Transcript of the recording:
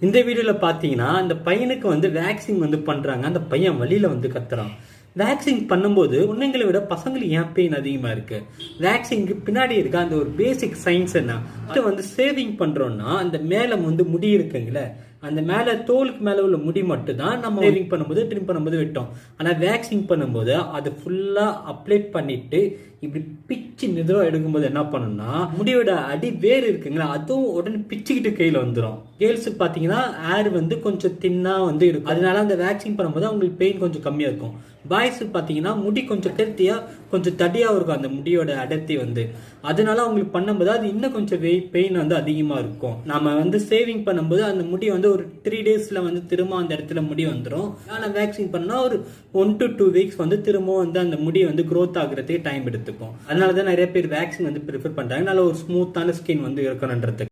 இந்த வீடியோல பாத்தீங்கன்னா அந்த பையனுக்கு வந்து வேக்சின் வந்து பண்றாங்க. அந்த பையன் வழியில வந்து கத்துறான். வேக்சின் பண்ணும்போது பொண்ணுங்களை விட பசங்களுக்கு ஏன் பெயின் அதிகமா இருக்கு? வேக்சினுக்கு பின்னாடி இருக்க அந்த ஒரு பேசிக் சயின்ஸ் என்ன? அது வந்து சேவிங் பண்றோம்னா அந்த மேல வந்து முடி இருக்குங்களே, அந்த மேல தோலுக்கு மேல உள்ள முடி மட்டும் தான் நம்ம சேவிங் பண்ணும்போது ட்ரிம் பண்ணும்போது வெட்டோம். ஆனா வேக்சின் பண்ணும்போது அது ஃபுல்லா அப்ளை பண்ணிட்டு இப்படி பிச்சு நிதம் எடுக்கும்போது என்ன பண்ணணும்னா முடியோட அடி வேறு இருக்குங்களா, அதுவும் உடனே பிச்சுக்கிட்டு கையில வந்துடும். கேர்ள்ஸுக்கு பாத்தீங்கன்னா ஏர் வந்து கொஞ்சம் தின்னா வந்து இருக்கும். அதனால அந்த வேக்சின் பண்ணும்போது அவங்களுக்கு பெயின் கொஞ்சம் கம்மியா இருக்கும். பாய்ஸுக்கு பாத்தீங்கன்னா முடி கொஞ்சம் அடர்த்தியா கொஞ்சம் தடியா இருக்கும் அந்த முடியோட அடர்த்தி வந்து. அதனால அவங்களுக்கு பண்ணும்போது அது இன்னும் கொஞ்சம் பெயின் வந்து அதிகமா இருக்கும். நம்ம வந்து சேவிங் பண்ணும்போது அந்த முடி வந்து ஒரு 3 daysல வந்து திரும்ப அந்த இடத்துல முடி வந்துடும். ஆனா வேக்சின் பண்ணா ஒரு 1 to 2 weeks வந்து திரும்ப வந்து அந்த முடி வந்து growth ஆகுறதுக்கு டைம் எடுத்துக்கும். அதனாலதான் நிறைய பேர் வேக்சின் வந்து ப்ரிஃபர் பண்றாங்க. நல்ல ஒரு ஸ்மூத்தான ஸ்கின் வந்து இருக்கணும்ன்றது.